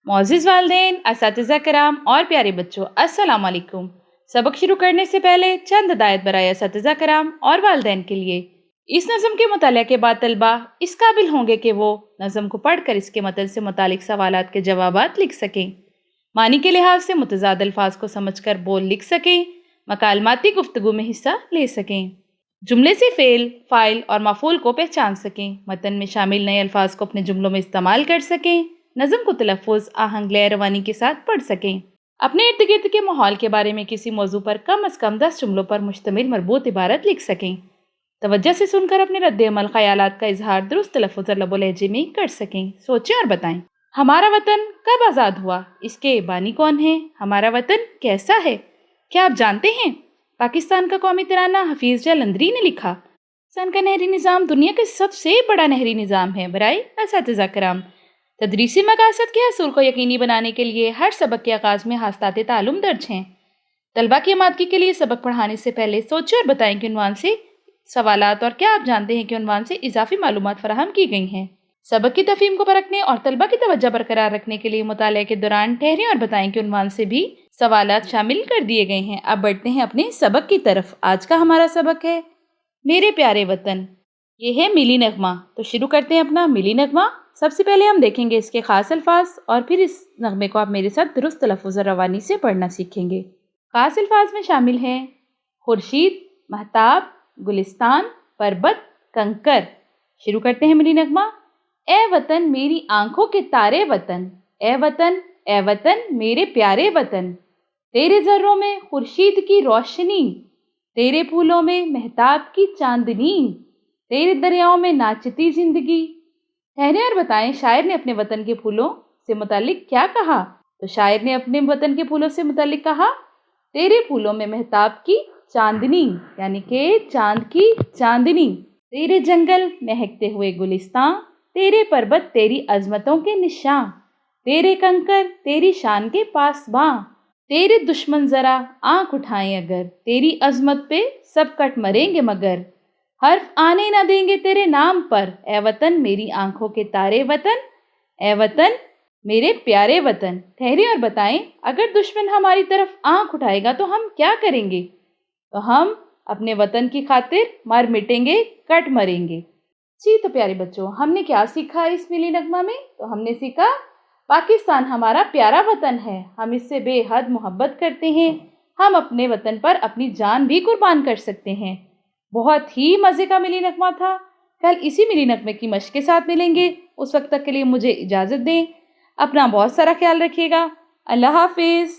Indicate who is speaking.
Speaker 1: मोअज़्ज़िज़ वालिदैन, असातिज़ा किराम और प्यारे बच्चों, अस्सलाम वालेकुम। सबक शुरू करने से पहले चंद हिदायत बराए असातिज़ा किराम और वालिदैन के लिए। इस नज़म के मुताले के बाद तलबा इस काबिल होंगे कि वो नज़म को पढ़कर इसके मतन से मुतालिक सवालात के जवाबात लिख सकें, मानी के लिहाज से मुतज़ाद अल्फाज को समझकर बोल लिख सकें, मकालमाती गुफ्तगू में हिस्सा ले सकें, जुमले से फ़ेल, फ़ाइल और मफ़ूल को पहचान सकें, मतन में शामिल नए अल्फाज को अपने जुमलों में इस्तेमाल कर सकें, नज़म को तलफ़्फ़ुज़, आहंग, लय, रवानी के साथ पढ़ सकें, अपने इर्द गिर्द के माहौल के बारे में किसी मौजू पर कम अज़ कम 10 जुमलों पर मुश्तमिल मरबूत इबारत लिख सकें, तवज्जो से सुनकर अपने रद्द अमल ख़यालात का इजहार दुरुस्त तलफ़्फ़ुज़ और लबो लहजे में कर सकें। सोचें और बताएं। हमारा वतन कब आज़ाद हुआ? इसके बानी कौन है? हमारा वतन कैसा है? क्या आप जानते हैं? पाकिस्तान का कौमी तराना हफीज़ जालंधरी ने लिखा। पाकिस्तान का नहरी निज़ाम दुनिया का सबसे बड़ा नहरी निज़ाम है। बराए असातिज़ा किराम, तदरीसी मकासद के हसूल को यकीनी बनाने के लिए हर सबक के आगाज़ में हास्ताते तालुम दर्ज हैं। तलबा की आमादगी के लिए सबक पढ़ाने से पहले सोचें और बताएं कि उन्वान से सवालात और क्या आप जानते हैं कि उन्वान से इजाफी मालूमात फराहम की गई हैं। सबक की तफहीम को परखने और तलबा की तवज्जो बरकरार रखने के लिए मुताले के दौरान ठहरें और बताएं कि उन्वान से भी सवालात शामिल कर दिए गए हैं। अब बढ़ते हैं अपने सबक की तरफ। आज का हमारा सबक है मेरे प्यारे वतन। ये है मिली नगमा। तो शुरू करते हैं अपना मिली नगमा। सबसे पहले हम देखेंगे इसके खास अल्फाज और फिर इस नगमे को आप मेरे साथ दुरुस्त तलफ़्फ़ुज़ और रवानी से पढ़ना सीखेंगे। खास अल्फाज में शामिल हैं खुर्शीद, महताब, गुलिस्तान, पर्बत, कंकर। शुरू करते हैं मिली नगमा। ए वतन मेरी आंखों के तारे वतन, ए वतन मेरे प्यारे वतन, तेरे ज़र्रों में खुर्शीद की रोशनी, तेरे फूलों में महताब की चांदनी, तेरे दरियाओं में नाचती जिंदगी। ठहरें और बताएं शायर ने अपने वतन के फूलों से मुतालिक क्या कहा? तो शायर ने अपने वतन के फूलों से मुतालिक कहा, तेरे फूलों में महताब की चांदनी, यानी कि चांद की चांदनी, तेरे जंगल महकते हुए गुलिस्तां, तेरे पर्वत तेरी अजमतों के निशान, तेरे कंकर तेरी शान के पासबां, तेरे दुश्मन जरा आंख उठाएं अगर, तेरी अजमत पे सब कट मरेंगे मगर, हर्फ आने न देंगे तेरे नाम पर, ए वतन मेरी आंखों के तारे वतन, ए वतन मेरे प्यारे वतन। ठहरे और बताएं, अगर दुश्मन हमारी तरफ आंख उठाएगा तो हम क्या करेंगे? तो हम अपने वतन की खातिर मर मिटेंगे, कट मरेंगे। जी तो प्यारे बच्चों, हमने क्या सीखा इस मिली नगमा में? तो हमने सीखा पाकिस्तान हमारा प्यारा वतन है, हम इससे बेहद मोहब्बत करते हैं, हम अपने वतन पर अपनी जान भी कुर्बान कर सकते हैं। बहुत ही मज़े का मिली नगमा था। कल इसी मिली नगमे की मश्क के साथ मिलेंगे। उस वक्त तक के लिए मुझे इजाज़त दें। अपना बहुत सारा ख्याल रखिएगा। अल्लाह हाफिज़।